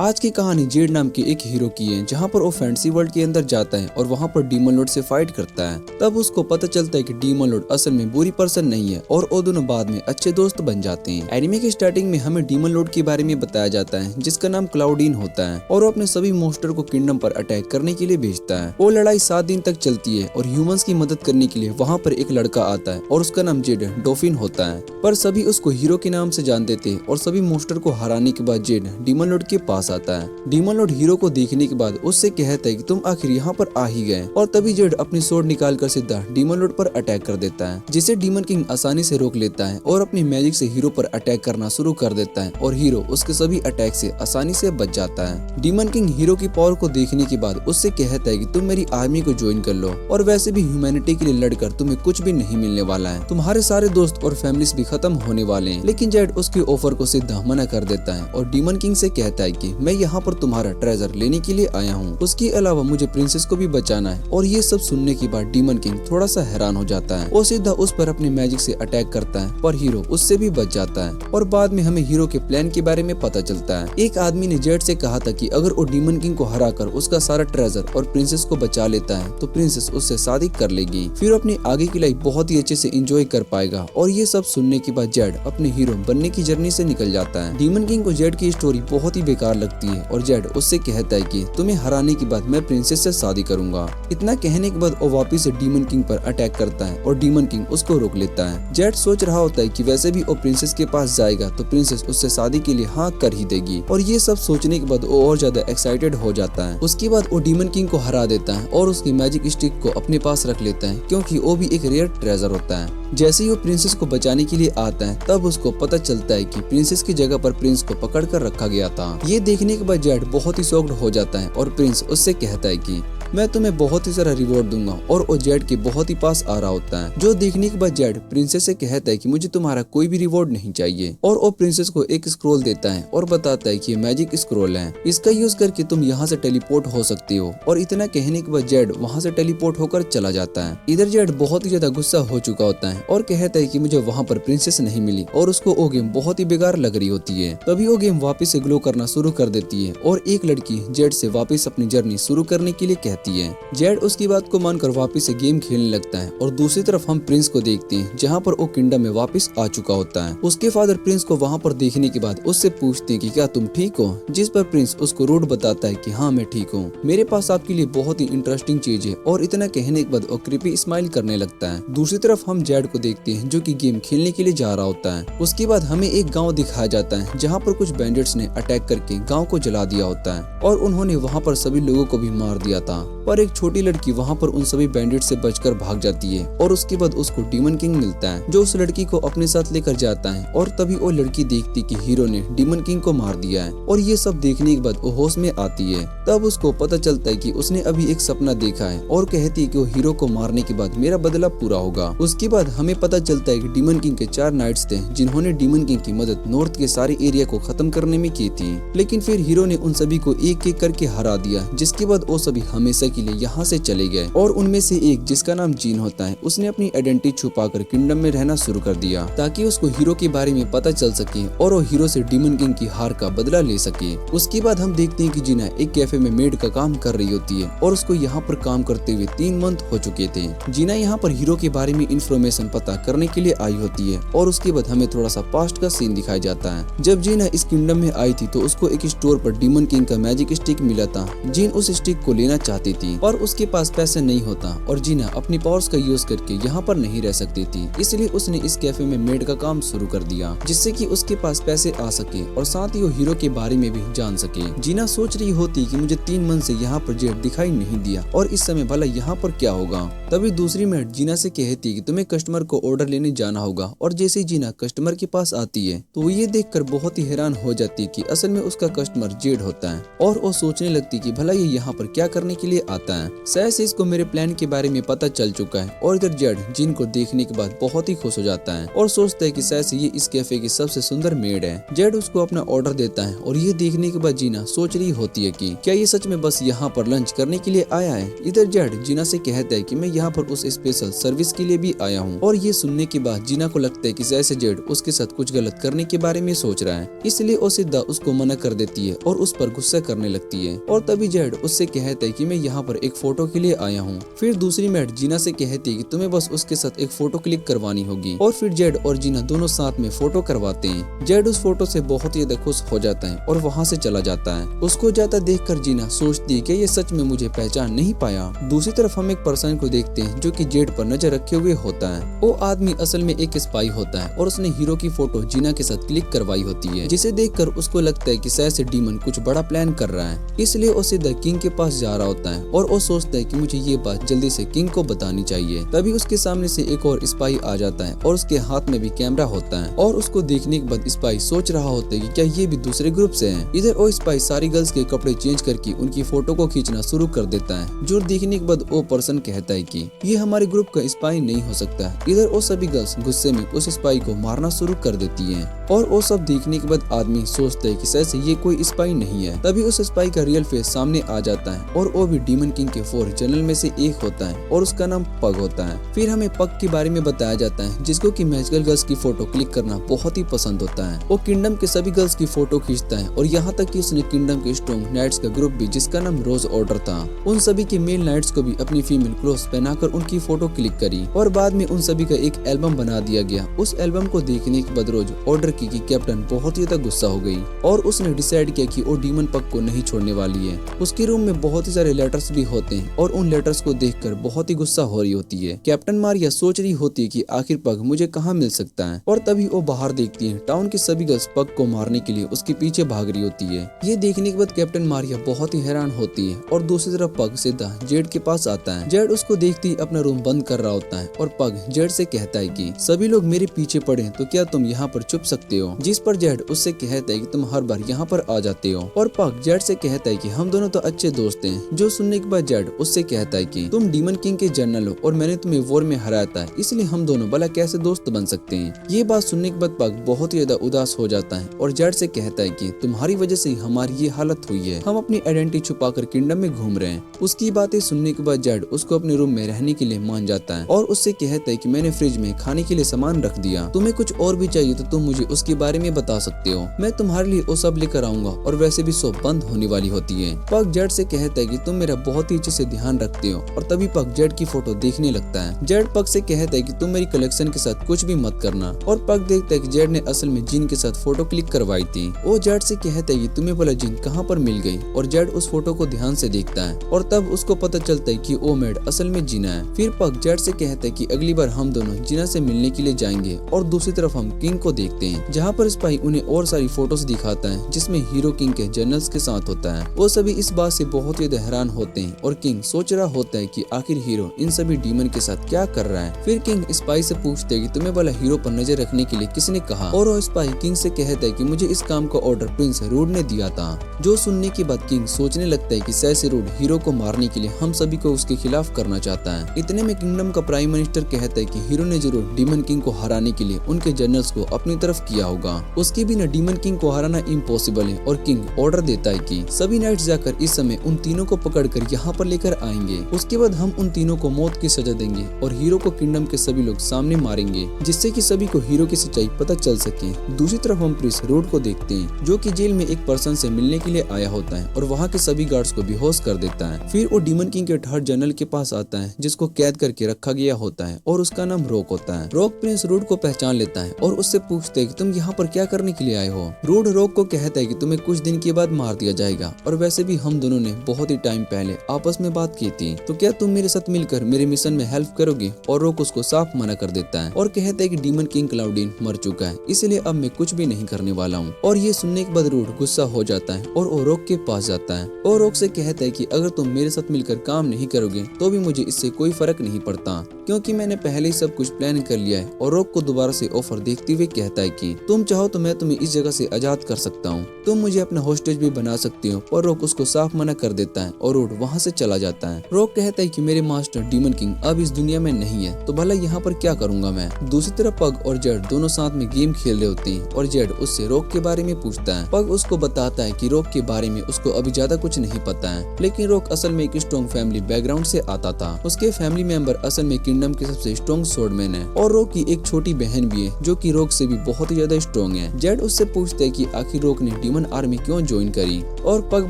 आज की कहानी जेड नाम के एक हीरो की है, जहाँ पर वो फैंटेसी वर्ल्ड के अंदर जाता है और वहाँ पर डीमन लॉर्ड से फाइट करता है। तब उसको पता चलता है कि डीमन लॉर्ड असल में बुरी पर्सन नहीं है और वो दोनों बाद में अच्छे दोस्त बन जाते हैं। एनिमे की स्टार्टिंग में हमें डीमन लॉर्ड के बारे में बताया जाता है, जिसका नाम क्लाउडीन होता है और वो अपने सभी मॉन्स्टर को किंगडम पर अटैक करने के लिए भेजता है। वो लड़ाई 7 दिन तक चलती है और ह्यूमंस की मदद करने के लिए वहाँ पर एक लड़का आता है और उसका नाम जेड डॉफिन होता है। पर सभी उसको हीरो के नाम से जानते थे और सभी मॉन्स्टर को हराने के बाद जेड डीमन लॉर्ड के पास आता है। डीमन लॉर्ड हीरो को देखने के बाद उससे कहता है कि तुम आखिर यहाँ पर आ ही गए, और तभी जेड अपनी स्वॉर्ड निकालकर सीधा डीमन लॉर्ड पर अटैक कर देता है, जिसे डीमन किंग आसानी से रोक लेता है और अपनी मैजिक से हीरो पर अटैक करना शुरू कर देता है और हीरो उसके सभी अटैक से आसानी से बच जाता है। डीमन किंग हीरो की पावर को देखने के बाद उससे कहता है कि तुम मेरी आर्मी को ज्वाइन कर लो, और वैसे भी ह्यूमैनिटी के लिए लड़कर तुम्हें कुछ भी नहीं मिलने वाला है, तुम्हारे सारे दोस्त और फैमिलीज भी खत्म होने वाले हैं। लेकिन जेड उसके ऑफर को सीधा मना कर देता है और डीमन किंग से कहता है कि मैं यहाँ पर तुम्हारा ट्रेजर लेने के लिए आया हूँ, उसके अलावा मुझे प्रिंसेस को भी बचाना है। और ये सब सुनने के बाद डीमन किंग थोड़ा सा हैरान हो जाता है और सीधा उस पर अपनी मैजिक से अटैक करता है, पर हीरो उससे भी बच जाता है। और बाद में हमें हीरो के प्लान के बारे में पता चलता है। एक आदमी ने जेड से कहा था कि अगर वो डीमन किंग को हराकर उसका सारा ट्रेजर और प्रिंसेस को बचा लेता है तो प्रिंसेस उससे शादी कर लेगी, फिर अपनी आगे की लाइफ बहुत ही अच्छे से एंजॉय कर पाएगा। और ये सब सुनने के बाद जेड अपने हीरो बनने की जर्नी से निकल जाता है। डीमन किंग को जेड की स्टोरी बहुत ही बेकार लगती है और जेड उससे कहता है कि तुम्हें हराने के बाद मैं प्रिंसेस से शादी करूंगा। इतना कहने के बाद वो वापिस से डीमन किंग पर अटैक करता है और डीमन किंग उसको रोक लेता है। जेड सोच रहा होता है कि वैसे भी वो प्रिंसेस के पास जाएगा तो प्रिंसेस उससे शादी के लिए हाँ कर ही देगी, और ये सब सोचने के बाद वो और ज्यादा एक्साइटेड हो जाता है। उसके बाद वो डीमन किंग को हरा देता है और उसकी मैजिक स्टिक को अपने पास रख लेता है, क्योंकि वो भी एक रेयर ट्रेजर होता है। जैसे ही वो प्रिंसेस को बचाने के लिए आता है तब उसको पता चलता है कि प्रिंसेस की जगह पर प्रिंस को पकड़ कर रखा गया था। ये देखने के बाद जेड बहुत ही शॉक्ड हो जाता है और प्रिंस उससे कहता है कि मैं तुम्हें बहुत ही सारा रिवॉर्ड दूंगा, और वो जेड के बहुत ही पास आ रहा होता है। जो देखने के बाद जेड प्रिंसेस से कहता है कि मुझे तुम्हारा कोई भी रिवॉर्ड नहीं चाहिए, और वो प्रिंसेस को एक स्क्रोल देता है और बताता है कि ये मैजिक स्क्रोल है, इसका यूज करके तुम यहाँ से टेलीपोर्ट हो सकती हो। और इतना कहने के बाद जेड वहाँ से टेलीपोर्ट होकर चला जाता है। इधर जेड बहुत ही ज्यादा गुस्सा हो चुका होता है और कहता है कि मुझे वहाँ पर प्रिंसेस नहीं मिली और उसको वो गेम बहुत ही बेकार लग रही होती है। तभी वो गेम वापस से ग्लो करना शुरू कर देती है और एक लड़की जेड से वापस अपनी जर्नी शुरू करने के लिए कहती है। जेड उसकी बात को मानकर वापस से गेम खेलने लगता है। और दूसरी तरफ हम प्रिंस को देखते हैं, जहाँ पर वो किंगडम में वापस आ चुका होता है। उसके फादर प्रिंस को वहाँ पर देखने के बाद उससे पूछते हैं कि क्या तुम ठीक हो, जिस पर प्रिंस उसको रूट बताता है कि हाँ मैं ठीक हूँ, मेरे पास आपके लिए बहुत ही इंटरेस्टिंग चीज है। और इतना कहने के बाद वो क्रीपी स्माइल करने लगता है। दूसरी तरफ हम जेड को देखते हैं, जो कि गेम खेलने के लिए जा रहा होता है। उसके बाद हमें एक गाँव दिखाया जाता है, जहाँ पर कुछ बैंडिट्स ने अटैक करके गाँव को जला दिया होता है और उन्होंने वहाँ पर सभी लोगों को भी मार दिया था। पर एक छोटी लड़की वहाँ पर उन सभी बैंडिट से बचकर भाग जाती है और उसके बाद उसको डीमन किंग मिलता है, जो उस लड़की को अपने साथ लेकर जाता है। और तभी वो लड़की देखती कि हीरो ने डीमन किंग को मार दिया है, और ये सब देखने के बाद वो होश में आती है। तब उसको पता चलता है कि उसने अभी एक सपना देखा है और कहती है कि वो हीरो को मारने के बाद मेरा बदला पूरा होगा। उसके बाद हमें पता चलता है कि डीमन किंग के 4 नाइट्स थे, जिन्होंने डीमन किंग की मदद नॉर्थ के सारे एरिया को खत्म करने में की थी। लेकिन फिर हीरो ने उन सभी को एक एक करके हरा दिया, जिसके बाद वो सभी हमेशा के लिए यहाँ से चले गए। और उनमें से एक, जिसका नाम जीन होता है, उसने अपनी आइडेंटिटी छुपाकर किंगडम में रहना शुरू कर दिया, ताकि उसको हीरो के बारे में पता चल सके और वो हीरो से डीमन किंग की हार का बदला ले सके। उसके बाद हम देखते हैं कि जीना एक कैफे में मेड का काम कर रही होती है और उसको यहाँ पर काम करते हुए 3 मंथ हो चुके थे। जीना यहाँ पर हीरो के बारे में इंफॉर्मेशन पता करने के लिए आई होती है और उसके बाद हमें थोड़ा सा पास्ट का सीन दिखाया जाता है। जब जीना इस किंगडम में आई थी तो उसको एक स्टोर पर डीमन किंग का मैजिक स्टिक मिला था। जीन उस स्टिक को लेना चाहती थी और उसके पास पैसे नहीं होता और जीना अपनी पावर्स का यूज करके यहाँ पर नहीं रह सकती थी, इसलिए उसने इस कैफे में मेड का काम शुरू कर दिया, जिससे कि उसके पास पैसे आ सके और साथ ही वो हीरो के बारे में भी जान सके। जीना सोच रही होती कि मुझे 3 मंथ से यहाँ पर जेड दिखाई नहीं दिया और इस समय भला यहाँ पर क्या होगा। तभी दूसरी मेड जीना से कहती कि तुम्हें कस्टमर को ऑर्डर लेने जाना होगा, और जैसे ही जीना कस्टमर के पास आती है तो वो ये देखकर बहुत ही हैरान हो जाती है कि असल में उसका कस्टमर जेड होता है। और वो सोचने लगती कि भला ये यहाँ पर क्या करने के लिए लिए आता है। सैस इसको मेरे प्लान के बारे में पता चल चुका है और इधर जेड जिन को देखने के बाद बहुत ही खुश हो जाता है और सोचता है कि सैस ये इस कैफे की सबसे सुंदर मेड है। जेड उसको अपना ऑर्डर देता है और ये देखने के बाद जीना सोच रही होती है कि क्या ये सच में बस यहाँ पर लंच करने के लिए आया है। इधर जेड जीना से कहता है कि मैं यहाँ पर उस स्पेशल सर्विस के लिए भी आया हूँ और ये सुनने के बाद जीना को लगता है कि सैस जेड उसके साथ कुछ गलत करने के बारे में सोच रहा है, इसलिए वो सीधा उसको मना कर देती है और उस पर गुस्सा करने लगती है। और तभी जेड उससे कहता है कि मैं यहाँ पर एक फोटो के लिए आया हूँ। फिर दूसरी मेड जीना से कहती है कि तुम्हें बस उसके साथ एक फोटो क्लिक करवानी होगी और फिर जेड और जीना दोनों साथ में फोटो करवाते हैं। जेड उस फोटो से बहुत ही ज्यादा खुश हो जाता है और वहाँ से चला जाता है। उसको जाता देखकर जीना सोचती है कि ये सच में मुझे पहचान नहीं पाया। दूसरी तरफ हम एक पर्सन को देखते हैं जो कि जेड पर नजर रखे हुए होता है। वो आदमी असल में एक स्पाई होता है और उसने हीरो की फोटो जीना के साथ क्लिक करवाई होती है, जिसे देखकर उसको लगता है कि शायद से डीमन कुछ बड़ा प्लान कर रहा है, इसलिए वो सीधा किंग के पास जा रहा होता है और वो सोचता है कि मुझे ये बात जल्दी से किंग को बतानी चाहिए। तभी उसके सामने से एक और स्पाई आ जाता है और उसके हाथ में भी कैमरा होता है और उसको देखने के बाद स्पाई सोच रहा होता है कि क्या ये भी दूसरे ग्रुप से हैं। इधर वो स्पाई सारी गर्ल्स के कपड़े चेंज करके उनकी फोटो को खींचना शुरू कर देता है, जो देखने के बाद वो पर्सन कहता है कि ये हमारे ग्रुप का स्पाई नहीं हो सकता। इधर वो सभी गर्ल्स गुस्से में उस स्पाई को मारना शुरू कर देती है और वो सब देखने के बाद आदमी सोचता है कि शायद ये कोई स्पाई नहीं है। तभी उस स्पाई का रियल फेस सामने आ जाता है और वो भी डीमन किंग के 4 जनरल में से एक होता है और उसका नाम पग होता है। फिर हमें पग के बारे में बताया जाता है जिसको कि मैजिकल गर्ल्स की फोटो क्लिक करना बहुत ही पसंद होता है। वो किंगडम के सभी गर्ल्स की फोटो खींचता है और यहाँ तक कि उसने किंगडम के स्ट्रॉन्ग नाइट्स का ग्रुप भी जिसका नाम रोज ऑर्डर था, उन सभी के मेल नाइट्स को भी अपनी फीमेल क्लोथ्स पहनाकर उनकी फोटो क्लिक करी और बाद में उन सभी का एक एल्बम बना दिया गया। उस एल्बम को देखने के बाद रोज ऑर्डर की कि कैप्टन बहुत ही ज्यादा गुस्सा हो गई और उसने डिसाइड किया कि वो डीमन पग को नहीं छोड़ने वाली है। उसके रूम में बहुत ही सारे लेटर्स भी होते हैं और उन लेटर्स को देखकर बहुत ही गुस्सा हो रही होती है। कैप्टन मारिया सोच रही होती है कि आखिर पग मुझे कहाँ मिल सकता है और तभी वो बाहर देखती है टाउन की सभी गर्ल्स पग को मारने के लिए उसके पीछे भाग रही होती है। ये देखने के बाद कैप्टन मारिया बहुत ही हैरान होती है और दूसरी तरफ पग सीधा जेड के पास आता है। जेड उसको देखते ही अपना रूम बंद कर रहा होता है और पग जेड से कहता है कि सभी लोग मेरे पीछे पड़े तो क्या तुम यहाँ पर छुप सकते हो, जिस पर जेड उससे कहता है कि तुम हर बार यहाँ पर आ जाते हो और पग जेड से कहता है कि हम दोनों तो अच्छे दोस्त हैं। जो सुनने के बाद जेड उससे कहता है कि तुम डीमन किंग के जनरल हो और मैंने तुम्हें वॉर में हराया था, इसलिए हम दोनों भला कैसे दोस्त बन सकते हैं। ये बात सुनने के बाद पग बहुत ही ज्यादा उदास हो जाता है और जेड से कहता है कि तुम्हारी वजह से हमारी ये हालत हुई है, हम अपनी आइडेंटिटी छुपाकर किंगडम में घूम रहे हैं। उसकी बातें सुनने के बाद जेड उसको अपने रूम में रहने के लिए मान जाता है और उससे कहता है कि मैंने फ्रिज में खाने के लिए सामान रख दिया, तुम्हें कुछ और भी चाहिए तो तुम मुझे उसके बारे में बता सकते हो, मैं तुम्हारे लिए वो सब लेकर आऊंगा। और वैसे भी शॉप बंद होने वाली होती है। पग जेड से कहता है कि तुम मेरा बहुत ही अच्छे से ध्यान रखते हो और तभी पग जेड की फोटो देखने लगता है। जेड पग से कहता है कि तुम मेरी कलेक्शन के साथ कुछ भी मत करना और पग देखता है कि जेड ने असल में जिन के साथ फोटो क्लिक करवाई थी। वो जेड से कहता है कि तुम्हें बोला जिन कहाँ पर मिल गई और जेड उस फोटो को ध्यान से देखता है और तब उसको पता चलता है कि वो मेड असल में जीना है। फिर पग जेड से कहता है कि अगली बार हम दोनों जीना से मिलने के लिए जाएंगे और दूसरी तरफ हम किंग को देखते हैं जहाँ पर स्पाई उन्हें और सारी फोटोज दिखाता है जिसमें हीरो किंग के जनरल्स के साथ होता है। वो सभी इस बात से बहुत ही हैरान होते हैं और किंग सोच रहा होता है कि आखिर हीरो इन सभी डीमन के साथ क्या कर रहा है। फिर किंग स्पाई से पूछते है कि तुम्हें वाला हीरो पर नजर रखने के लिए किसने कहा और वो स्पाई किंग से कहता है कि मुझे इस काम का ऑर्डर प्रिंस रूड ने दिया था। जो सुनने के बाद किंग सोचने लगता है कि सैसे रूड हीरो को मारने के लिए हम सभी को उसके खिलाफ करना चाहता है। इतने में किंगडम का प्राइम मिनिस्टर कहता है कि हीरो ने जरूर डीमन किंग को हराने के लिए उनके जनरल्स को अपनी तरफ किया होगा, उसके बिना डीमन किंग को हराना इम्पॉसिबल है। और किंग ऑर्डर देता है कि सभी नाइट्स जाकर इस समय उन तीनों को पकड़कर यहाँ पर लेकर आएंगे, उसके बाद हम उन तीनों को मौत की सजा देंगे और हीरो को किंगडम के सभी लोग सामने मारेंगे जिससे कि सभी को हीरो की सच्चाई पता चल सके। दूसरी तरफ हम प्रिंस रूड को देखते हैं जो कि जेल में एक पर्सन से मिलने के लिए आया होता है और वहाँ के सभी गार्ड्स को बेहोश कर देता है। फिर वो डीमन किंग के 3rd जनरल के पास आता है जिसको कैद करके रखा गया होता है और उसका नाम रॉक होता है। रॉक प्रिंस रूड को पहचान लेता है और उससे पूछता है कि तुम यहाँ पर क्या करने के लिए आए हो। रूड रॉक को कहता है कि तुम्हें कुछ दिन के बाद मार दिया जाएगा और वैसे भी हम दोनों ने बहुत ही टाइम पहले आपस में बात की थी, तो क्या तुम मेरे साथ मिलकर मेरे मिशन में हेल्प करोगे। और रॉक उसको साफ मना कर देता है और कहता है कि डीमन किंग क्लाउडिन मर चुका है, इसलिए अब मैं कुछ भी नहीं करने वाला हूँ। और ये सुनने के बाद रूड गुस्सा हो जाता है और वो रॉक के पास जाता है और रॉक से कहता है कि अगर तुम मेरे साथ मिलकर काम नहीं करोगे तो भी मुझे इससे कोई फर्क नहीं पड़ता क्योंकि मैंने पहले ही सब कुछ प्लान कर लिया है। और रॉक को दोबारा से ऑफर देखते हुए कहता है कि तुम चाहो तो मैं तुम्हें इस जगह से आजाद कर सकता हूँ, तुम मुझे अपना होस्टेज भी बना सकते हो। और रॉक उसको साफ मना कर देता है और रोड वहाँ से चला जाता है। रॉक कहता है कि मेरे मास्टर डीमन किंग अब इस दुनिया में नहीं है, तो भला यहाँ पर क्या करूंगा मैं। दूसरी तरफ पग और जेड दोनों साथ में गेम खेल रहे होते हैं और जेड उससे रॉक के बारे में पूछता है। पग उसको बताता है कि रॉक के बारे में उसको अभी ज्यादा कुछ नहीं पता है, लेकिन रॉक असल में एक स्ट्रॉन्ग फैमिली बैकग्राउंड से आता था। उसके फैमिली मेंबर असल में किंगडम के सबसे स्ट्रॉन्ग स्वॉर्डमैन है और रॉक की एक छोटी बहन भी है जो कि रॉक से भी बहुत ही ज्यादा स्ट्रॉन्ग है। जेड उससे पूछता है कि आखिर रॉक ने डीमन आर्मी क्यों ज्वाइन करी और पग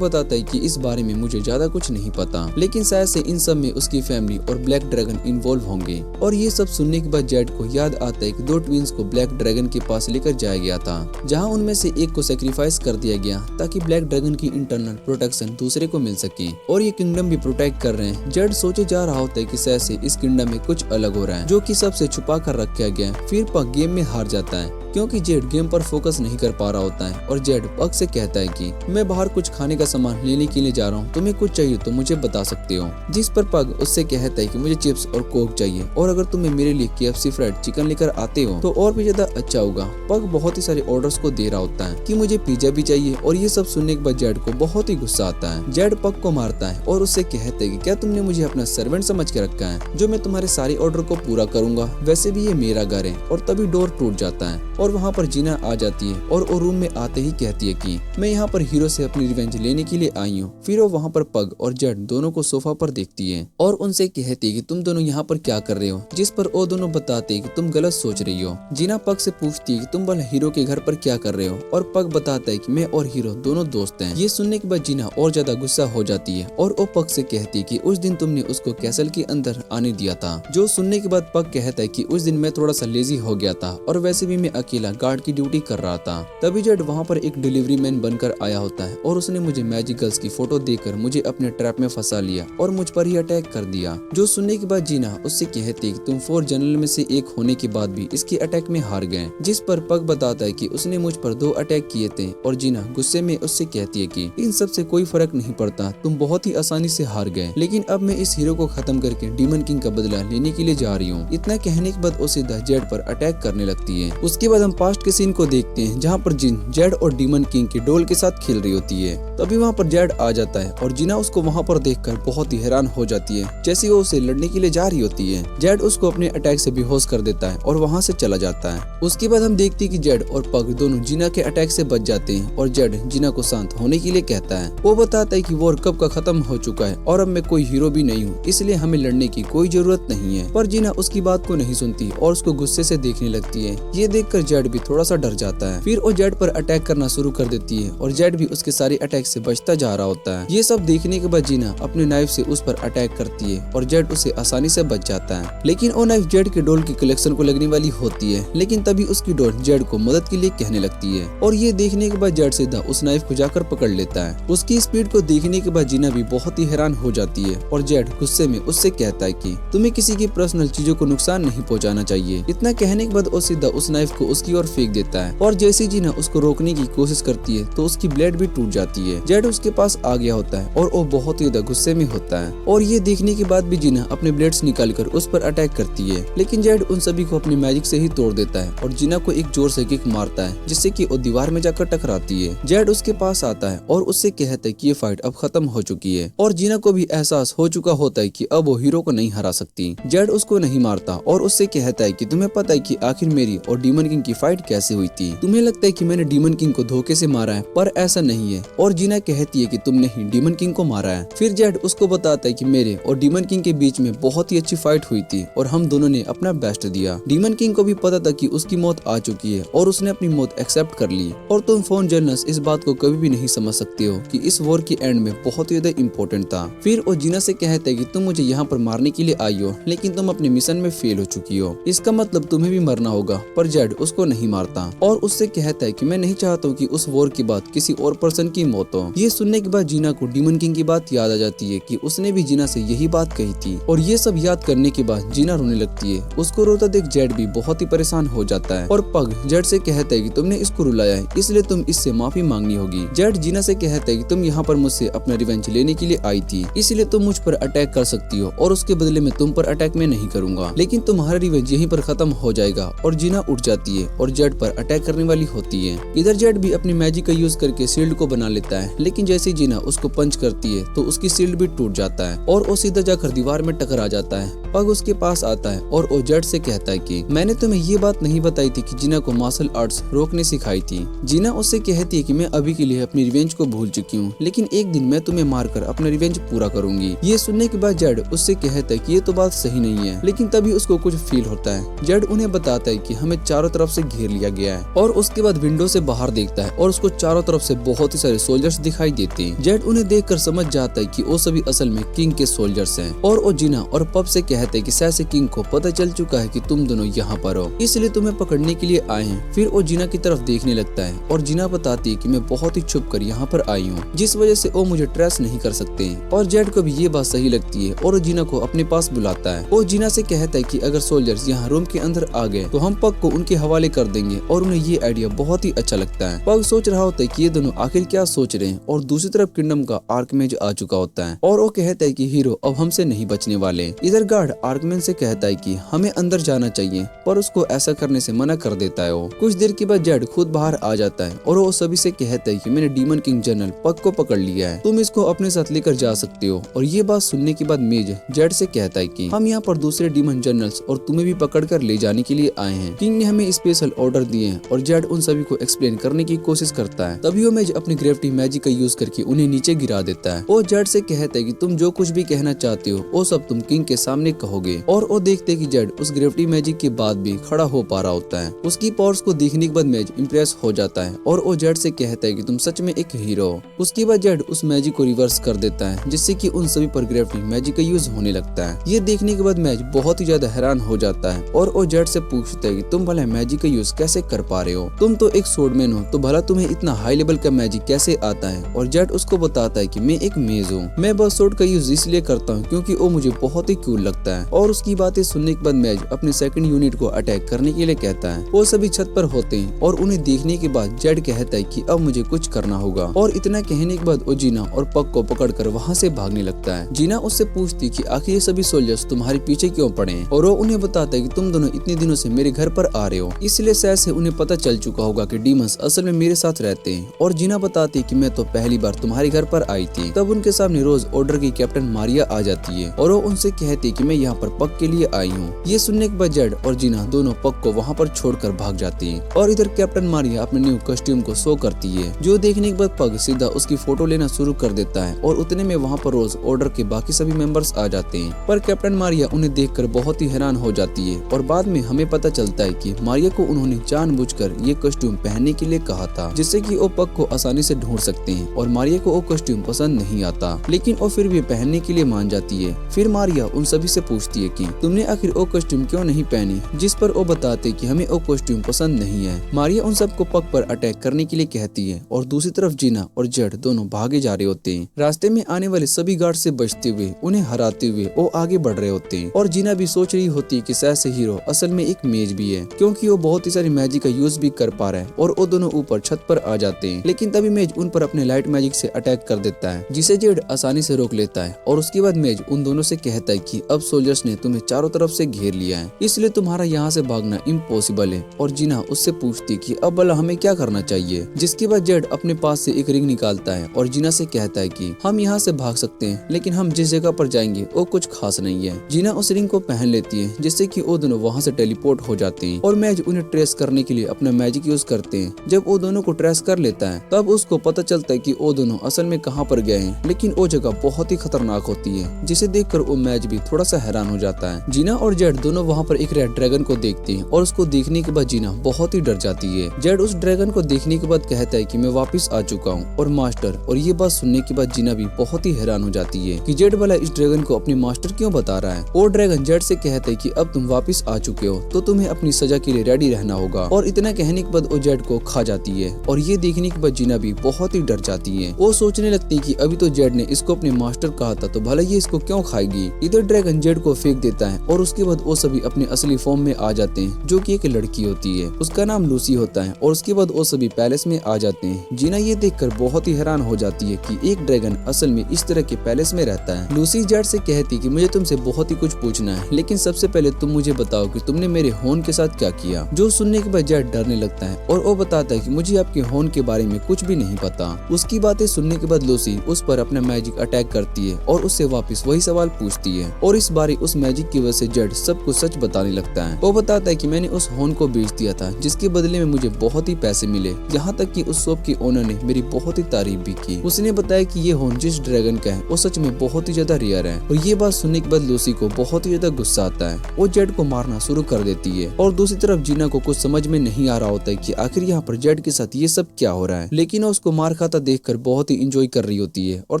बताता है कि इस बारे में मुझे ज्यादा कुछ नहीं पता, लेकिन शायद से इन सब में उसकी फैमिली और ब्लैक ड्रैगन इन्वॉल्व होंगे। और ये सब सुनने के बाद जेड को याद आता है कि दो ट्विंस को ब्लैक ड्रैगन के पास लेकर जाया गया था, जहां उनमें से एक को सेक्रीफाइस कर दिया गया ताकि ब्लैक ड्रैगन की इंटरनल प्रोटेक्शन दूसरे को मिल सके और ये किंगडम भी प्रोटेक्ट कर रहे हैं। जेड सोचे जा रहा होता है कि शायद से इस किंगडम में कुछ अलग हो रहा है जो कि सबसे छुपा कर रखा गया है। फिर पग गेम में हार जाता है क्योंकि जेड गेम पर फोकस नहीं कर पा रहा होता है और जेड पग से कहता है कि मैं बाहर कुछ खाने का सामान लेने के लिए जा रहा हूँ, तुम्हें कुछ चाहिए तो मुझे बता सकते हो। जिस पर पग उससे कहता है कि मुझे चिप्स और कोक चाहिए और अगर तुम्हें मेरे लिए KFC फ्राइड चिकन लेकर आते हो तो और भी ज्यादा अच्छा होगा। पग बहुत ही सारे ऑर्डर्स को दे रहा होता है कि मुझे पिज्जा भी चाहिए और ये सब सुनने के बाद जेड को बहुत ही गुस्सा आता है। जेड पग को मारता है और उससे कहता है कि क्या तुमने मुझे अपना सर्वेंट समझ के रखा है जो मैं तुम्हारे सारे ऑर्डर को पूरा करूंगा, वैसे भी ये मेरा घर है। और तभी डोर टूट जाता है और वहाँ पर जीना आ जाती है और वो रूम में आते ही कहती है कि मैं यहाँ पर हीरो से अपनी रिवेंज लेने के लिए आई हूँ। फिर वो वहाँ पर पग और जेड दोनों को सोफा पर देखती है और उनसे कहती है कि तुम दोनों यहाँ पर क्या कर रहे हो, जिस पर वो दोनों बताते हैं कि तुम गलत सोच रही हो। जीना पग से पूछती है कि तुम भला हीरो के घर पर क्या कर रहे हो और पग बताता है कि मैं और हीरो दोनों दोस्त हैं। ये सुनने के बाद जीना और ज्यादा गुस्सा हो जाती है और वो पग से कहती है कि उस दिन तुमने उसको कैसल के अंदर आने दिया था। जो सुनने के बाद पग कहता है कि उस दिन मैं थोड़ा सा लेजी हो गया था और वैसे भी मैं अकेला गार्ड की ड्यूटी कर रहा था। तभी जेड वहाँ पर एक डिलीवरी मैन बनकर आया होता है और उसने मुझे मैजिक गर्ल्स की फोटो देकर मुझे अपने ट्रैप में फंसा लिया और मुझ पर ही अटैक कर दिया। जो सुनने के बाद जीना उससे कहती है कि तुम 4 जनरल में से एक होने के बाद भी इसके अटैक में हार गए। जिस पर पग बताता है कि उसने मुझ पर 2 अटैक किए थे और जीना गुस्से में उससे कहती है कि इन सब से कोई फर्क नहीं पड़ता, तुम बहुत ही आसानी से हार गए, लेकिन अब मैं इस हीरो को खत्म करके डीमन किंग का बदला लेने के लिए जा रही हूँ। इतना कहने के बाद वो सीधा जेड पर अटैक करने लगती है। उसके बाद हम पास्ट के सीन को देखते हैं जहाँ पर जिन जेड और डीमन किंग के डोल के साथ खेल रही होती है। तभी वहाँ पर जेड आ जाता है और जीना उसको वहाँ पर देखकर बहुत ही हैरान हो जाती है। जैसे वो उसे लड़ने के लिए जा रही होती है, जेड उसको अपने अटैक से बेहोश कर देता है और वहाँ से चला जाता है। उसके बाद हम देखते हैं कि जेड और पग दोनों जीना के अटैक से बच जाते हैं और जेड जीना को शांत होने के लिए कहता है। वो बताता है कि वॉर कब का खत्म हो चुका है और अब मैं कोई हीरो भी नहीं हूँ, इसलिए हमें लड़ने की कोई जरूरत नहीं है। पर जीना उसकी बात को नहीं सुनती और उसको गुस्से से देखने लगती है। ये देखकर जेड भी थोड़ा सा डर जाता है। फिर वो जेड पर अटैक करना शुरू कर देती है और जेड भी उसके सारे अटैक से बचता जा रहा होता है। ये सब देखने के बाद जीना अपने नाइफ से उस पर अटैक करती है और जेड उसे आसानी से बच जाता है। लेकिन वो नाइफ जेड के डोल की कलेक्शन को लगने वाली होती है, लेकिन तभी उसकी डोल जेड को मदद के लिए कहने लगती है और ये देखने के बाद जेड सीधा उस नाइफ को जाकर पकड़ लेता है। उसकी स्पीड को देखने के बाद जीना भी बहुत ही हैरान हो जाती है और जेड गुस्से में उससे कहता है कि तुम्हें किसी की पर्सनल चीजों को नुकसान नहीं पहुंचाना चाहिए। इतना कहने के बाद वो सीधा उस नाइफ को उसकी ओर फेंक देता है और जैसे जीना उसको रोकने की कोशिश करती है तो उसकी ब्लेड भी टूट जाती है। जेड उसके पास आ गया होता है और वो बहुत ही ज्यादा गुस्से में होता है और ये देखने के बाद भी जीना अपने ब्लेड्स निकालकर उस पर अटैक करती है, लेकिन जेड उन सभी को अपनी मैजिक से ही तोड़ देता है और जीना को एक जोर से किक मारता है जिससे कि वो दीवार में जाकर टकराती है। जेड उसके पास आता है और उससे कहता है कि ये फाइट अब खत्म हो चुकी है और जीना को भी एहसास हो चुका होता है कि अब वो हीरो को नहीं हरा सकती। जेड उसको नहीं मारता और उससे कहता है कि तुम्हें पता है कि आखिर मेरी और डीमन किंग की फाइट कैसे हुई थी। तुम्हें लगता है कि मैंने डीमन किंग को धोखे से मारा है, पर ऐसा नहीं है। और जीना कहती है कि तुमने ही डीमन किंग को मारा है। फिर जेड उसको बताता है कि मेरे और डीमन किंग के बीच में बहुत ही अच्छी फाइट हुई थी और हम दोनों ने अपना बेस्ट दिया। डीमन किंग को भी पता था कि उसकी मौत आ चुकी है और उसने अपनी मौत एक्सेप्ट कर ली और तुम फोन जर्नल्स इस बात को कभी भी नहीं समझ सकते हो कि इस वॉर की एंड में बहुत ही ज्यादा इम्पोर्टेंट था। फिर वो जीना से कहता है कि तुम मुझे यहाँ पर मारने के लिए आई हो, लेकिन तुम अपने मिशन में फेल हो चुकी हो, इसका मतलब तुम्हें भी मरना होगा। पर जेड उसको नहीं मारता और उससे कहता है कि मैं नहीं चाहता हूँ कि उस वॉर के बाद किसी और पर्सन की मौत हो। ये सुनने के बाद जीना को डीमन किंग की बात याद आ जाती है कि उसने भी जीना से यही बात कही थी और ये सब याद करने के बाद जीना रोने लगती है। उसको रोता देख जेड भी बहुत ही परेशान हो जाता है और पग जेड से कहता है कि तुमने इसको रुलाया है, इसलिए तुम इससे माफी मांगनी होगी। जेड जीना से कहता है कि तुम यहाँ पर मुझसे अपना रिवेंज लेने के लिए आई थी, इसलिए तुम मुझ पर अटैक कर सकती हो और उसके बदले में तुम पर अटैक में नहीं करूंगा, लेकिन तुम्हारा रिवेंज यहीं पर खत्म हो जाएगा। और जीना उठ जाती है और जेड पर अटैक करने वाली होती है। इधर जेड भी अपनी मैजिक का यूज करके शील्ड को बना लेता है, लेकिन जैसे जीना उसको पंच करती है है तो उसकी शील्ड भी टूट जाता है और वो सीधा जाकर दीवार में टकरा जाता है। पग उसके पास आता है और वो जेड से कहता है कि मैंने तुम्हें ये बात नहीं बताई थी कि जीना को मार्शल आर्ट्स रोकने सिखाई थी। जीना उससे कहती है कि मैं अभी के लिए अपनी रिवेंज को भूल चुकी हूँ, लेकिन एक दिन मैं तुम्हें मारकर अपना रिवेंज पूरा करूंगी। ये सुनने के बाद जेड उससे कहता है कि ये तो बात सही नहीं है, लेकिन तभी उसको कुछ फील होता है। जेड उन्हें बताता है कि हमें चारों तरफ से घेर लिया गया है और उसके बाद विंडो से बाहर देखता है और उसको चारों तरफ से बहुत ही सारे सोल्जर्स दिखाई देते हैं। जेड उन्हें देखकर समझ जाता है कि वो सभी असल में किंग के सोल्जर्स हैं और वो जीना और पब से कहते हैं कि शायद किंग को पता चल चुका है कि तुम दोनों यहाँ पर हो, इसलिए तुम्हें पकड़ने के लिए आए हैं। फिर वो जीना की तरफ देखने लगता है और जीना बताती है कि मैं बहुत ही छुप कर यहाँ पर आई हूँ, जिस वजह से वो मुझे ट्रेस नहीं कर सकते। और जेड को भी ये बात सही लगती है और जीना को अपने पास बुलाता है। वो जीना से कहता है कि अगर सोल्जर्स यहाँ रूम के अंदर आ गए तो हम पग को उनके हवाले कर देंगे और उन्हें ये आइडिया बहुत ही अच्छा लगता है। पग सोच रहा होता है कि ये दोनों आखिर क्या सोच रहे हैं और दूसरी तरफ किंगडम का आर्कमेज आ चुका होता है और वो कहता है कि हीरो अब हमसे नहीं बचने वाले। इधर गार्ड आर्कमैन से कहता है कि हमें अंदर जाना चाहिए, पर उसको ऐसा करने से मना कर देता है। वो कुछ देर के बाद जेड खुद बाहर आ जाता है और वो सभी से कहता है कि मैंने डीमन किंग जनरल पग को पकड़ लिया है, तुम इसको अपने साथ लेकर जा सकते हो। और ये बात सुनने के बाद मेज जेड से कहता है कि हम यहाँ पर दूसरे डीमन जनरल्स और तुम्हें भी पकड़ कर ले जाने के लिए आए हैं, किंग ने हमें स्पेशल ऑर्डर दिए हैं। और जेड उन सभी को एक्सप्लेन करने की कोशिश करता है, तभी वो मेज अपनी ग्रेविटी मैजिक का यूज करके उन्हें नीचे गिरा देता है। वो जेड से कहता है कि तुम जो कुछ भी कहना चाहते हो वो सब तुम किंग के सामने कहोगे। और वो देखते कि जेड उस ग्रेविटी मैजिक के बाद भी खड़ा हो पा रहा होता है। उसकी पावर्स को देखने के बाद मेज इम्प्रेस हो जाता है और वो जेड से कहता है कि तुम सच में एक हीरो हो। उसके बाद जेड उस मैजिक को रिवर्स कर देता है, जिससे कि उन सभी पर ग्रेविटी मैजिक का यूज होने लगता है। ये देखने के बाद मेज बहुत ही ज्यादा हैरान हो जाता है और वो जेड से पूछता है कि तुम भला मैजिक का यूज कैसे कर पा रहे हो, तुम तो एक स्वॉर्डमैन हो, तो भला तुम्हें इतना हाई लेवल का मैजिक कैसे आता है। और जेड उसको बताता है कि मैं एक मेज हूँ, मैं बस स्वॉर्ड का यूज इसलिए करता हूँ क्योंकि वो मुझे बहुत ही कूल लगता है। और उसकी बातें सुनने के बाद मेज अपने सेकंड यूनिट को अटैक करने के लिए कहता है। वो सभी छत पर होते हैं और उन्हें देखने के बाद जेड कहता है कि अब मुझे कुछ करना होगा। और इतना कहने के बाद वो जीना और पग को पकड़कर वहाँ से भागने लगता है। जीना उससे पूछती कि आखिर ये सभी सोल्जर्स तुम्हारे पीछे क्यों पड़े हैं, और वो उन्हें बताता है कि तुम दोनों इतने दिनों से मेरे घर पर आ रहे हो, इसलिए शायद से उन्हें पता चल चुका होगा कि डीमंस असल में मेरे साथ रहते हैं। और जीना बताती है कि मैं तो पहली बार तुम्हारे घर पर आई थी। तब उनके सामने रोज ऑर्डर की कैप्टन मारिया आ जाती है और वो उनसे कहती है कि मैं यहाँ पर पग के लिए आई हूँ। ये सुनने के बाद जेड और जीना दोनों पग को वहाँ पर छोड़कर भाग जाती है। और इधर कैप्टन मारिया अपने न्यू कॉस्ट्यूम को शो करती है, जो देखने के बाद पग सीधा उसकी फोटो लेना शुरू कर देता है। और उतने में वहाँ पर रोज ऑर्डर के बाकी सभी मेंबर्स आ जाते हैं, पर कैप्टन मारिया उन्हें देखकर बहुत ही हैरान हो जाती है। और बाद में हमें पता चलता है कि मारिया को उन्होंने जानबूझकर ये कॉस्ट्यूम पहनने के लिए कहा था, जिससे कि वो पग को आसानी से ढूंढ सकते हैं। और मारिया को वो कॉस्ट्यूम पसंद नहीं आता, लेकिन वो फिर भी पहनने के लिए मान जाती है। फिर मारिया उन सभी से पूछती है कि तुमने आखिर वो कॉस्ट्यूम क्यों नहीं पहनी, जिस पर वो बताते कि हमें वो कॉस्ट्यूम पसंद नहीं है। मारिया उन सबको पग पर अटैक करने के लिए कहती है और दूसरी तरफ जीना और जेड दोनों भागे जा रहे होते हैं। रास्ते में आने वाले सभी गार्ड से बचते हुए, उन्हें हराते हुए वो आगे बढ़ रहे होते हैं। और जीना भी सोच रही होती है कि शायद से हीरो असल में एक मेज भी है, क्योंकि वो बहुत ही सारी मैजिक का यूज भी कर पा रहा है। और वो दोनों ऊपर छत पर आ जाते हैं, लेकिन तभी मेज उन पर अपने लाइट मैजिक से अटैक कर देता है, जिसे जेड आसानी से रोक लेता है। और उसके बाद मेज उन दोनों से कहता है कि अब सोल्जर्स ने तुम्हें चारों तरफ से घेर लिया है, इसलिए तुम्हारा यहाँ से भागना इम्पॉसिबल है। और जीना उससे पूछती कि अब भला हमें क्या करना चाहिए, जिसके बाद जेड अपने पास से एक रिंग निकालता है और जीना से कहता है कि हम यहाँ से भाग सकते हैं, लेकिन हम जिस जगह पर जाएंगे वो कुछ खास नहीं है। जीना उस रिंग को पहन लेती है, जिससे कि वो दोनों वहाँ से टेलीपोर्ट हो जाते हैं। और मेज उन्हें ट्रेस करने के लिए अपना मैजिक यूज करते हैं। जब वो दोनों को ट्रेस कर लेता है, तब उसको पता चलता है कि वो दोनों असल में कहाँ पर गए हैं, लेकिन वो जगह बहुत ही खतरनाक होती है, जिसे देखकर वो मैज भी थोड़ा सा हैरान हो जाता है। जीना और जेड दोनों वहाँ पर एक रेड ड्रैगन को देखते हैं और उसको देखने के बाद जीना बहुत ही डर जाती है। जेड उस ड्रैगन को देखने के बाद कहता है कि मैं वापस आ चुका हूँ और मास्टर। और ये बात सुनने के बाद जीना भी बहुत ही हैरान हो जाती है कि जेड वाला इस ड्रैगन को अपने मास्टर क्यों बता रहा है। और ड्रैगन जेड से कहता है कि अब तुम वापस आ चुके हो तो तुम्हें अपनी सजा के लिए रेडी रहना होगा। और इतना कहने के बाद वो जेड को खा जाती है। और ये देखने के बाद जीना भी बहुत ही डर जाती है। वो सोचने लगती है कि अभी तो जेड ने इसको अपने मास्टर कहा था, तो भला ये इसको क्यों खाएगी। इधर ड्रैगन जेड को फेंक देता है और उसके बाद वो सभी अपने असली फॉर्म में आ जाते हैं, जो कि एक लड़की होती है, उसका नाम लूसी होता है। और उसके बाद वो सभी पैलेस में आ जाते हैं। जीना ये देखकर बहुत ही हैरान हो जाती है कि एक ड्रैगन असल में इस तरह के पैलेस में रहता है। लूसी जेड से कहती कि मुझे तुमसे बहुत ही कुछ पूछना है, लेकिन सबसे पहले तुम मुझे बताओ कि तुमने मेरे होन के साथ क्या किया। जो सुनने के बाद जेड डरने लगता है और वो बताता है कि मुझे आपके होन के बारे में कुछ भी नहीं पता। उसकी बातें सुनने के बाद लूसी उस पर अपना मैजिक अटैक करती है और उससे वापस वही सवाल पूछती है और इस बारी उस मैजिक की वजह से जेड सब कुछ सच बताने लगता है। वो बताता है कि मैंने उस हॉर्न को बेच दिया था जिसके बदले में मुझे बहुत ही पैसे मिले, यहाँ तक कि उस शॉप की ओनर ने मेरी बहुत ही तारीफ भी की। उसने बताया कि ये हॉर्न जिस ड्रैगन का है वो सच में बहुत ही ज्यादा रेयर है। और ये बात सुनने के बाद लूसी को बहुत ही ज्यादा गुस्सा आता है। वो जेड को मारना शुरू कर देती है और दूसरी तरफ जीना को कुछ समझ में नहीं आ रहा होता है कि आखिर यहाँ पर जेड के साथ ये सब क्या हो रहा है, लेकिन उसको मार खाता देखकर बहुत ही इंजॉय कर रही होती है। और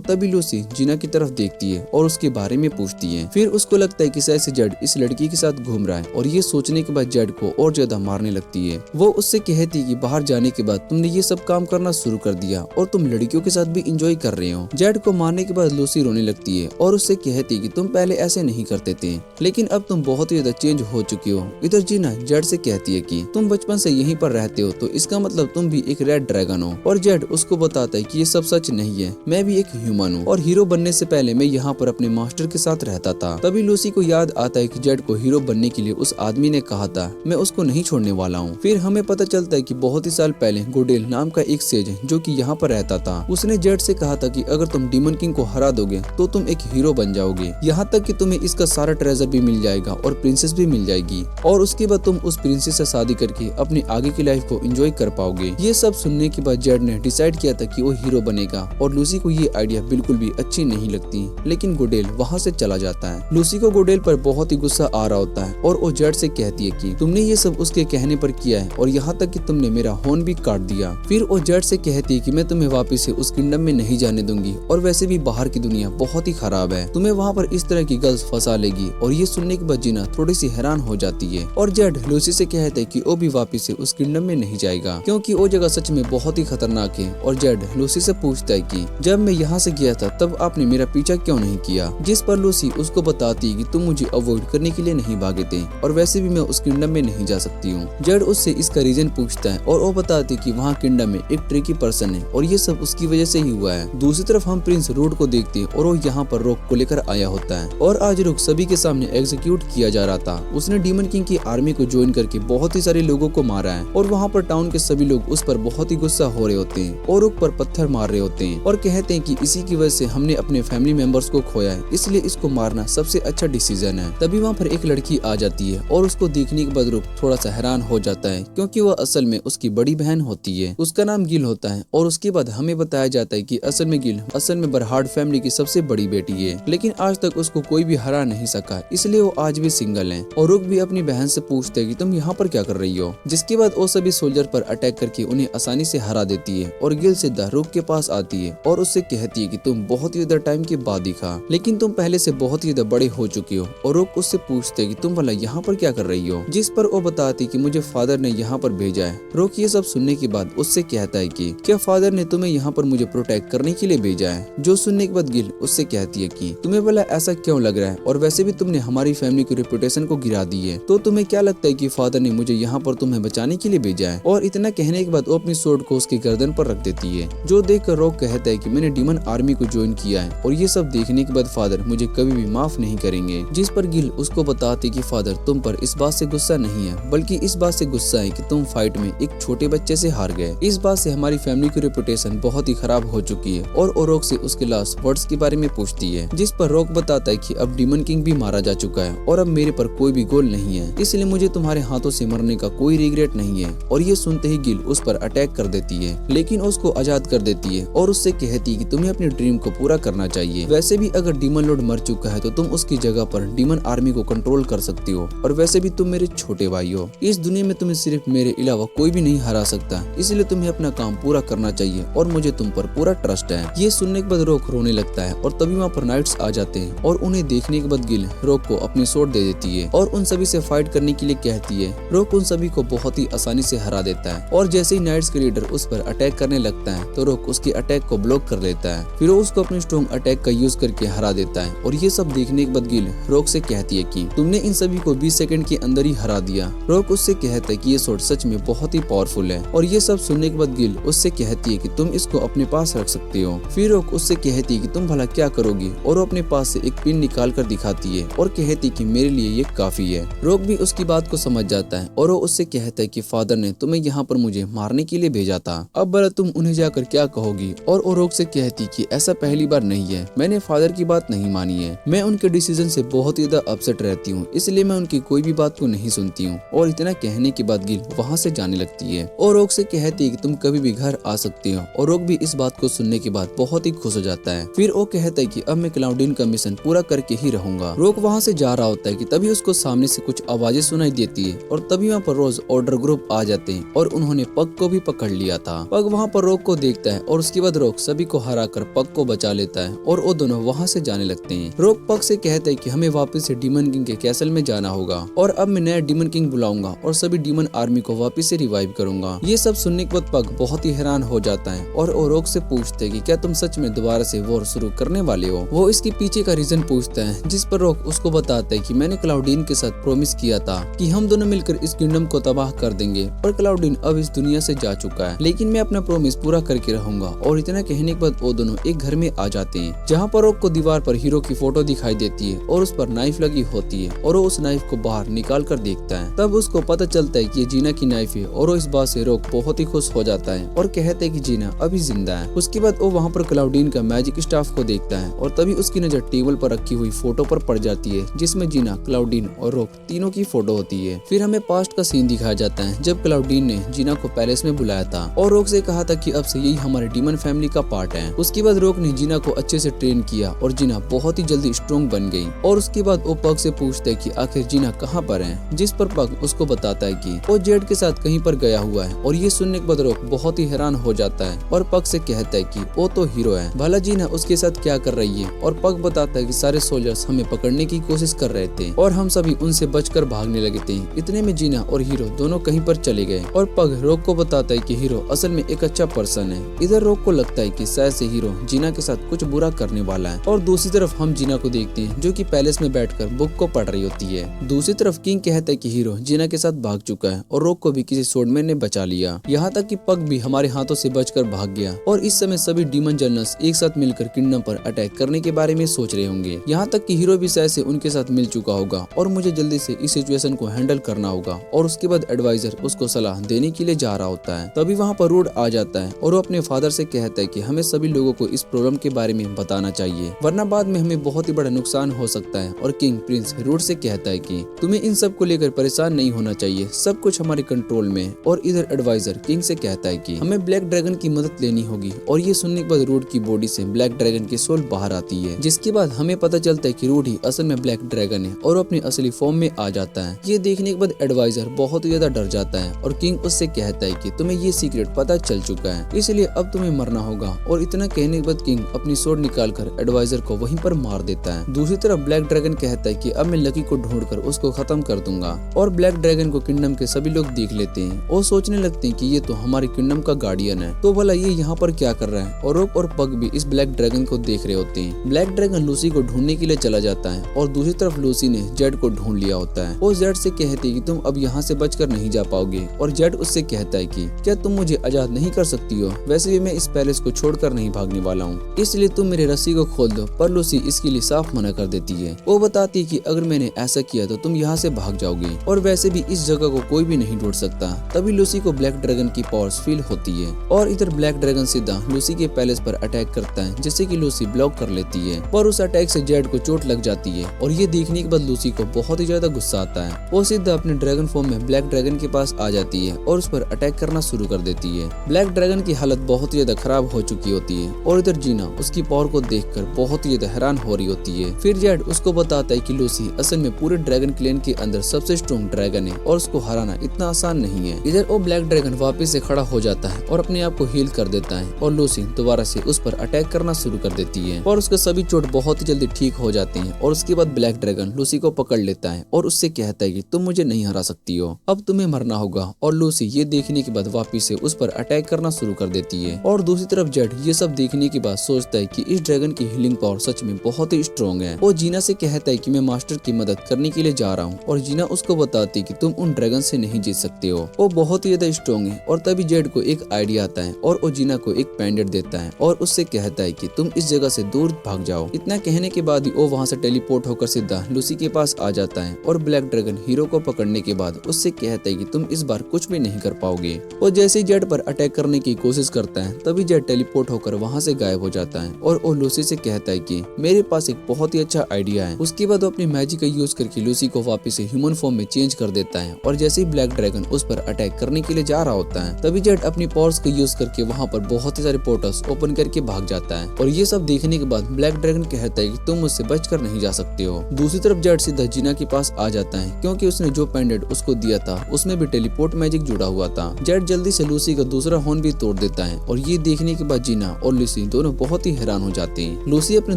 तभी लूसी जीना की तरफ देखती है और उसके बारे में पूछती है। फिर उसको लगता है कि शायद से जेड इस लड़की के साथ घूम रहा है और ये सोचने के बाद जेड को और ज्यादा मारने लगती है। वो उससे कहती है कि बाहर जाने के बाद तुमने ये सब काम करना शुरू कर दिया और तुम लड़कियों के साथ भी इंजॉय कर रहे हो। जेड को मारने के बाद लूसी रोने लगती है और उससे कहती है कि तुम पहले ऐसे नहीं करते थे, लेकिन अब तुम बहुत ही ज्यादा चेंज हो चुके हो। इधर जीना जेड से कहती है कि तुम बचपन से यहीं पर रहते हो तो इसका मतलब तुम भी एक रेड ड्रैगन हो। और जेड उसको बताता है कि ये सब सच नहीं है, मैं भी एक ह्यूमन हूँ और हीरो बनने से पहले मैं यहाँ पर अपने मास्टर के साथ रहता था। तभी लूसी को याद आता है कि जेड को हीरो बनने के लिए उस आदमी ने कहा था मैं उसको नहीं छोड़ने वाला हूँ। फिर हमें पता चलता है कि बहुत ही साल पहले गोडेल नाम का एक सेज है जो कि यहाँ पर रहता था। उसने जेड से कहा था कि अगर तुम डीमन किंग को हरा दोगे तो तुम एक हीरो बन जाओगे, यहाँ तक कि तुम्हें इसका सारा ट्रेजर भी मिल जाएगा और प्रिंसेस भी मिल जाएगी और उसके बाद तुम उस प्रिंसेस से शादी करके अपनी आगे की लाइफ को एंजॉय कर पाओगे। ये सब सुनने के बाद जेड ने डिसाइड किया था कि वो हीरो बनेगा और लूसी को ये आइडिया बिल्कुल भी अच्छी नहीं लगती, लेकिन गोडेल वहाँ से चला जाता है। लूसी को गोडेल पर बहुत ही गुस्सा आ रहा होता है और वो जेड से कहती है कि तुमने ये सब उसके कहने पर किया है और यहाँ तक कि तुमने मेरा हॉर्न भी काट दिया। फिर वो जेड से कहती है कि मैं तुम्हें वापस से उस किंगडम में नहीं जाने दूंगी और वैसे भी बाहर की दुनिया बहुत ही खराब है, तुम्हें वहाँ पर इस तरह की गर्ल्स फंसा लेगी। और ये सुनने के बाद जीना थोड़ी सी हैरान हो जाती है और जेड लूसी से कहता है कि वो भी वापस से उस किंगडम में नहीं जाएगा क्योंकि वो जगह सच में बहुत ही खतरनाक है। और जेड लूसी से पूछता है कि जब मैं यहाँ से गया था तब आपने मेरा पीछा क्यों नहीं किया, जिस पर लूसी उसको बताती है कि तुम मुझे अवॉइड करने के लिए नहीं भागे थे और वैसे भी मैं उस किंगडम में नहीं जा सकती हूँ। जेड उससे इसका रीजन पूछता है और वो बताती है कि वहाँ किंगडम में एक ट्रिकी पर्सन है और ये सब उसकी वजह से ही हुआ है। दूसरी तरफ हम प्रिंस रूड को देखते हैं और वो यहाँ पर रॉक को लेकर आया होता है और आज रॉक सभी के सामने एग्जीक्यूट किया जा रहा था। उसने डीमन किंग की आर्मी को ज्वाइन करके बहुत ही सारे लोगों को मारा है और वहाँ पर टाउन के सभी लोग उस पर बहुत ही गुस्सा हो रहे होते हैं और रॉक पर पत्थर मार रहे होते हैं और कहते हैं कि इसी की वजह से हमने अपने फैमिली मेंबर्स को खोया है, इसलिए इसको मारना सबसे अच्छा डिसीजन है। तभी वहाँ पर एक लड़की आ जाती है और उसको देखने के बाद रॉक थोड़ा सा हैरान हो जाता है क्योंकि वह असल में उसकी बड़ी बहन होती है। उसका नाम गिल होता है और उसके बाद हमें बताया जाता है कि असल में गिल बरहार्ड फैमिली की सबसे बड़ी बेटी है, लेकिन आज तक उसको कोई भी हरा नहीं सका, इसलिए वो आज भी सिंगल है। और रुक भी अपनी बहन से पूछते है कि तुम यहाँ पर क्या कर रही हो, जिसके बाद वो सभी सोल्जर पर अटैक करके उन्हें आसानी से हरा देती है। और गिल सीधा रुक के पास आती है और उससे कहती है कि तुम बहुत ही ज्यादा टाइम के बाद दिखा, लेकिन तुम पहले से बहुत ही ज्यादा बड़े हो चुके हो। और रुक उससे पूछते है कि तुम भला यहाँ पर क्या कर रही हो, जिस पर वो बताती कि मुझे फादर ने यहाँ पर भेजा है। रुक ये सब सुनने के बाद उससे कहता है कि क्या फादर ने तुम्हें यहाँ पर मुझे प्रोटेक्ट करने के लिए भेजा है, जो सुनने के बाद गिल उससे कहती है कि तुम्हें भला ऐसा क्यों लग रहा है, और वैसे भी तुमने हमारी फैमिली की रेपुटेशन को गिरा दी है, तो तुम्हें क्या लगता है कि फादर ने मुझे यहाँ पर तुम्हें बचाने के लिए भेजा है। और इतना कहने के बाद वो अपनी स्वॉर्ड को उसकी गर्दन पर रख देती है, जो देखकर रॉक कहता है कि मैंने डीमन आर्मी को ज्वाइन किया है और ये सब देखने के बाद फादर मुझे कभी भी माफ नहीं करेंगे। जिस पर गिल उसको बताते कि फादर तुम पर इस बात से गुस्सा नहीं है, बल्कि इस बात से गुस्सा है कि तुम फाइट में एक छोटे बच्चे से हार गए। इस बात से हमारी फैमिली की रेपुटेशन बहुत ही खराब हो चुकी है। और रॉक से उसके लास्ट वर्ड्स के बारे में पूछती है, जिस पर रॉक बताता है कि अब डीमन किंग भी मारा जा चुका है और अब मेरे पर कोई भी गोल नहीं है, इसलिए मुझे तुम्हारे हाथों से मरने का कोई रिग्रेट नहीं है। और ये सुनते ही गिल उस पर अटैक कर देती है, लेकिन उसको आजाद कर देती है और उससे कहती है कि तुम्हें अपने ड्रीम को पूरा करना चाहिए। वैसे भी अगर डीमन लॉर्ड मर चुका है तो तुम उसकी जगह पर डीमन आर्मी को कंट्रोल कर सकती हो, और वैसे भी तुम मेरे छोटे भाई हो। इस दुनिया में तुम्हें सिर्फ मेरे अलावा कोई भी नहीं हरा सकता, इसलिए तुम्हें अपना काम पूरा करना चाहिए और मुझे तुम पर पूरा ट्रस्ट है। ये सुनने के बाद रॉक रोने लगता है और तभी वहाँ पर नाइट्स आ जाते हैं और उन्हें देखने के बाद गिल रॉक को अपनी स्वॉर्ड दे देती है और उन सभी से फाइट करने के लिए कहती है। रॉक उन सभी को बहुत ही आसानी से हरा देता है और जैसे ही नाइट्स के लीडर उस पर अटैक करने लगता है तो रॉक उसके अटैक को ब्लॉक कर देता है, फिर वो उसको अपने स्ट्रॉन्ग अटैक का यूज करके हरा देता है। और ये सब देखने के बाद गिल रॉक से कहती है कि तुमने इन सभी को 20 सेकंड के अंदर ही हरा दिया। रॉक उससे कहता है कि ये स्वॉर्ड सच में बहुत ही पावरफुल है। और ये सब सुनने के बाद गिल उससे कहती है कि तुम इसको अपने पास रख सकते हो। फिर रॉक उससे कहती है कि तुम भला क्या करोगी, और वो अपने पास से एक पिन निकाल कर दिखाती है और कहती कि मेरे लिए ये काफी है। रॉक भी उसकी बात को समझ जाता है और वो उससे कहता है कि फादर ने तुम्हें यहाँ पर मुझे मारने के लिए भेजा था, अब भला तुम उन्हें जाकर क्या कहोगी। और वो रॉक से कहती बताती कि ऐसा पहली बार नहीं है, मैंने फादर की बात नहीं मानी है, मैं उनके डिसीजन से बहुत ही ज्यादा अपसेट रहती हूँ, इसलिए मैं उनकी कोई भी बात को नहीं सुनती हूँ। और इतना कहने के बाद गिल वहाँ से जाने लगती है और रोक से कहती है कि तुम कभी भी घर आ सकती हो। और रोक भी इस बात को सुनने के बाद बहुत ही खुश हो जाता है। फिर वो कहता है कि अब मैं क्लाउडीन का मिशन पूरा करके ही रहूंगा। रोक वहाँ से जा रहा होता है कि तभी उसको सामने से कुछ आवाजें सुनाई देती है और तभी वहाँ पर रोज ऑर्डर ग्रुप आ जाते हैं और उन्होंने पग को भी पकड़ लिया था। पग वहाँ पर रोक को देखता है और उसके बाद रोक सभी को हराकर पग को बचा लेता है और वो दोनों वहाँ से जाने लगते हैं। रोक पग से कहता है कि हमें वापस से डीमन किंग के कैसल में जाना होगा और अब मैं नया डीमन किंग बुलाऊंगा और सभी डीमन आर्मी को वापस से रिवाइव करूंगा। ये सब सुनने के बाद पग बहुत ही हैरान हो जाता है और वो रोक से पूछते हैं कि क्या तुम सच में दोबारा से वॉर शुरू करने वाले हो। वो इसके पीछे का रीजन पूछता है, जिस पर रोक उसको बताता है कि मैंने क्लाउडीन के साथ प्रॉमिस किया था कि हम दोनों मिलकर इस किंगडम को तबाह कर देंगे, पर क्लाउडीन अब इस दुनिया से जा चुका है, लेकिन मैं अपना प्रॉमिस पूरा करके रहूंगा। और इतना कहने के बाद वो दोनों एक घर में आ जाते हैं जहाँ पर रोक को दीवार पर हीरो की फोटो दिखाई देती है और उस पर नाइफ लगी होती है और वो उस नाइफ को बाहर निकाल कर देखता है। तब उसको पता चलता है कि ये जीना की नाइफ है और वो इस बात से रोक बहुत ही खुश हो जाता है और कहते है कि जीना अभी जिंदा है। उसके बाद वो वहाँ पर क्लाउडीन का मैजिक स्टाफ को देखता है और तभी उसकी नजर टेबल पर रखी हुई फोटो पर पड़ जाती है जिसमें जीना, क्लाउडीन और रोक तीनों की फोटो होती है। फिर हमें पास्ट का सीन दिखाया जाता है जब क्लाउडीन ने जीना को पैलेस में बुलाया था और रोक से कहा था कि अब से यही हमारे डीमन फैमिली का पार्ट है। उसके बाद रोक ने जीना को अच्छे से ट्रेन किया और जीना बहुत ही जल्दी स्ट्रॉन्ग बन गई। और उसके बाद वो पग से पूछता है कि आखिर जीना कहाँ पर है, जिस पर पग उसको बताता है कि वो जेड के साथ कहीं पर गया हुआ है। और ये सुनने के बाद रोक बहुत ही हैरान हो जाता है और पग से कहता है कि वो तो हीरो है, भला जीना उसके साथ क्या कर रही है। और पग बताता है कि सारे सोल्जर्स हमें पकड़ने की कोशिश कर रहे थे और हम सभी उनसे बचकर भागने लगे थे। इतने में जीना और हीरो दोनों कहीं पर चले गए और पग रोक को बताता है कि हीरो असल में एक अच्छा पर्सन है। इधर रोक को लगता है कि शायद से हीरो जीना के साथ कुछ बुरा करने वाला है। और दूसरी तरफ हम जीना को देखते हैं जो कि पैलेस में बैठकर बुक को पढ़ रही होती है। दूसरी तरफ किंग कहता है कि हीरो जीना के साथ भाग चुका है और रोक को भी किसी स्वॉर्डमैन ने बचा लिया, यहाँ तक कि पग भी हमारे हाथों से बचकर भाग गया। और इस समय सभी डीमन जनरल्स एक साथ मिलकर किंगडम पर अटैक करने के बारे में सोच रहे होंगे, यहाँ तक कि हीरो भी शायद से उनके साथ मिल चुका होगा और मुझे जल्दी से इस सिचुएशन को हैंडल करना होगा। और उसके बाद एडवाइजर उसको सलाह देने के लिए जा रहा होता है। तभी वहाँ पर रूड आ जाता है और वो अपने फादर से कहता है कि हमें सभी लोगों को इस प्रॉब्लम के बारे में बताना चाहिए, वरना बाद में हमें बहुत ही बड़ा नुकसान हो सकता है। और किंग प्रिंस रूड से कहता है कि तुम्हें इन सब को लेकर परेशान नहीं होना चाहिए, सब कुछ हमारे कंट्रोल में है। और इधर एडवाइजर किंग से कहता है कि हमें ब्लैक ड्रैगन की मदद लेनी होगी। और ये सुनने के बाद रूड की बॉडी से ब्लैक ड्रैगन की सोल बाहर आती है, जिसके बाद हमें पता चलता है कि रूड ही असल में ब्लैक ड्रैगन है और अपनी असली फॉर्म में आ जाता है। ये देखने के बाद एडवाइजर बहुत ही ज्यादा डर जाता है और किंग उससे कहता है कि तुम्हें ये सीक्रेट पता चल चुका है, इसलिए अब तुम्हें मरना होगा। और इतना कहने के बाद किंग अपनी सोर्ड निकालकर एडवाइजर को वहीं पर मार देता है। दूसरी तरफ ब्लैक ड्रैगन कहता है कि अब मैं लकी को ढूंढकर उसको खत्म कर दूंगा। और ब्लैक ड्रैगन को किंगडम के सभी लोग देख लेते हैं और सोचने लगते हैं कि ये तो हमारे किंगडम का गार्डियन है, तो भला ये यहाँ पर क्या कर रहा है। और रोक और पग भी इस ब्लैक ड्रैगन को देख रहे होते हैं। ब्लैक ड्रैगन लूसी को ढूंढने के लिए चला जाता है और दूसरी तरफ लूसी ने जेड को ढूंढ लिया होता है। वो जेड से कहती है कि तुम अब यहाँ से बचकर नहीं जा पाओगे। और जेड उससे कहता है कि क्या तुम मुझे आजाद नहीं कर सकती हो, वैसे भी मैं इस पैलेस को छोड़कर नहीं भागने वाला हूँ, इसलिए तुम मेरे रस्सी को खोल दो। पर लूसी इसके लिए साफ मना कर देती है। वो बताती है कि अगर मैंने ऐसा किया तो तुम यहाँ से भाग जाओगे और वैसे भी इस जगह को कोई भी नहीं ढूंढ सकता। तभी लूसी को ब्लैक ड्रैगन की पावर्स फील होती है और इधर ब्लैक ड्रैगन सीधा लूसी के पैलेस पर अटैक करता है, जिससे कि लूसी ब्लॉक कर लेती है। पर उस अटैक से जेड को चोट लग जाती है और ये देखने के बाद लूसी को बहुत ही ज्यादा गुस्सा आता है। वो सीधा अपने ड्रैगन फॉर्म में ब्लैक ड्रैगन के पास आ जाती है और उस पर अटैक करना शुरू कर देती है। ब्लैक ड्रैगन की हालत बहुत ही ज्यादा खराब हो चुकी होती है और इधर जीना उसकी पावर को देखकर बहुत ही ज्यादा हैरान हो रही होती है। फिर जेड उसको बताता है कि लूसी असल में पूरे ड्रैगन क्लैन के अंदर सबसे स्ट्रॉन्ग ड्रैगन है और उसको हराना इतना आसान नहीं है। इधर वो ब्लैक ड्रैगन वापस से खड़ा हो जाता है और अपने आप को हील कर देता है और लूसी दोबारा से उस पर अटैक करना शुरू कर देती है और उसके सभी चोट बहुत ही जल्दी ठीक हो जाते हैं। और उसके बाद ब्लैक ड्रैगन लूसी को पकड़ लेता है और उससे कहता है कि तुम मुझे नहीं हरा सकती हो, अब तुम्हें मरना होगा। और लूसी ये देखने के बाद वापस से उस पर अटैक करना शुरू कर देती है। और दूसरी तरफ जेड ये सब देखने के बाद सोचता है कि इस ड्रैगन की हीलिंग पावर सच में बहुत ही स्ट्रॉन्ग है। वो जीना से कहता है कि मैं मास्टर की मदद करने के लिए जा रहा हूँ और जीना उसको बताती है कि तुम उन ड्रैगन से नहीं जीत सकते हो, वो बहुत ही ज्यादा स्ट्रॉन्ग है। और तभी जेड को एक आइडिया आता है और वो जीना को एक पेंडेंट देता है और उससे कहता है कि तुम इस जगह से दूर भाग जाओ। इतना कहने के बाद ही वो वहाँ से टेलीपोर्ट होकर सीधा लूसी के पास आ जाता है और ब्लैक ड्रैगन हीरो को पकड़ने के बाद उससे कहता है कि तुम इस बार कुछ भी नहीं कर पाओगे। वो जैसे ही जेड पर अटैक करने की कोशिश करता है तभी जेड टेलीपोर्ट होकर वहाँ से गायब हो जाता है और वो लूसी से कहता है कि मेरे पास एक बहुत ही अच्छा आइडिया है। उसके बाद वो अपनी मैजिक का यूज करके लूसी को वापस से ह्यूमन फॉर्म में चेंज कर देता है और जैसे ही ब्लैक ड्रैगन उस पर अटैक करने के लिए जा रहा होता है तभी जेड अपनी पावर्स का यूज करके वहाँ पर बहुत ही सारे पोर्टल्स ओपन करके भाग जाता है। और ये सब देखने के बाद ब्लैक ड्रैगन कहता है कि तुम मुझसे बचकर नहीं जा सकते हो। दूसरी तरफ जेड सीधा जीना के पास आ जाता है क्योंकि उसने जो पेंडेंट उसको दिया था उसमें भी टेलीपोर्ट मैजिक जुड़ा हुआ था। जेड जल्दी से लूसी का दूसरा हॉर्न भी तोड़ देता है और ये देखने के बाद जीना और लूसी दोनों बहुत ही हैरान हो जाते हैं। लूसी अपने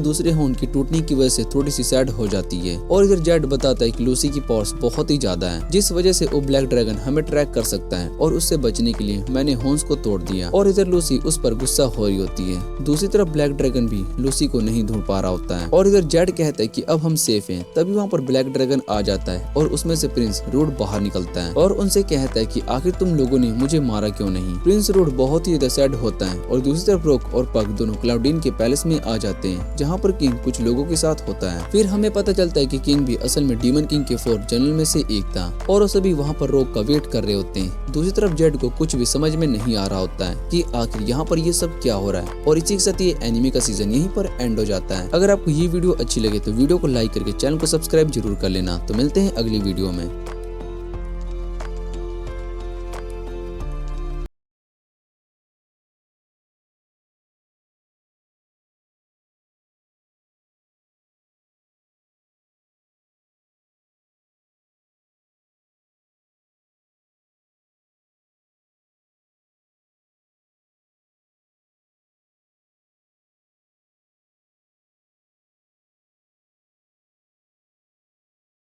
दूसरे हॉर्न की टूटने की वजह से थोड़ी सी सैड हो जाती है और इधर जेड बताता है कि लूसी की पावर्स बहुत ही ज्यादा है जिस वजह से वो ब्लैक ड्रैगन हमें ट्रैक कर सकता है और उससे बचने के लिए मैंने हॉर्न्स को तोड़ दिया। और इधर लूसी उस पर गुस्सा हो रही होती है। दूसरी तरफ ब्लैक ड्रैगन भी लूसी को नहीं ढूंढ पा रहा होता है और इधर जेड कहता है कि अब हम सेफ हैं। तभी वहाँ पर ब्लैक ड्रैगन आ जाता है और उसमें से प्रिंस रूड बाहर निकलता है और उनसे कहता है कि आखिर तुम लोगों ने मुझे मारा क्यों नहीं। प्रिंस रूड बहुत ही सैड होता है और दूसरी तरफ रॉक और पग दोनों क्लाउडीन के पैलेस में आ जाते हैं जहाँ पर किंग कुछ लोगों के साथ होता है। फिर हमें पता चलता है कि किंग भी असल में डीमन किंग के 4 जनरल में से एक था और वो सभी वहाँ पर रॉक का वेट कर रहे होते हैं। दूसरी तरफ जेड को कुछ भी समझ में नहीं आ रहा होता है कि आखिर यहाँ पर ये सब क्या हो रहा है। और इसी के साथ ये एनिमे का सीजन यहीं पर एंड हो जाता है। अगर आपको ये वीडियो अच्छी लगे तो वीडियो को लाइक करके चैनल को सब्सक्राइब जरूर कर लेना। तो मिलते हैं अगली वीडियो में।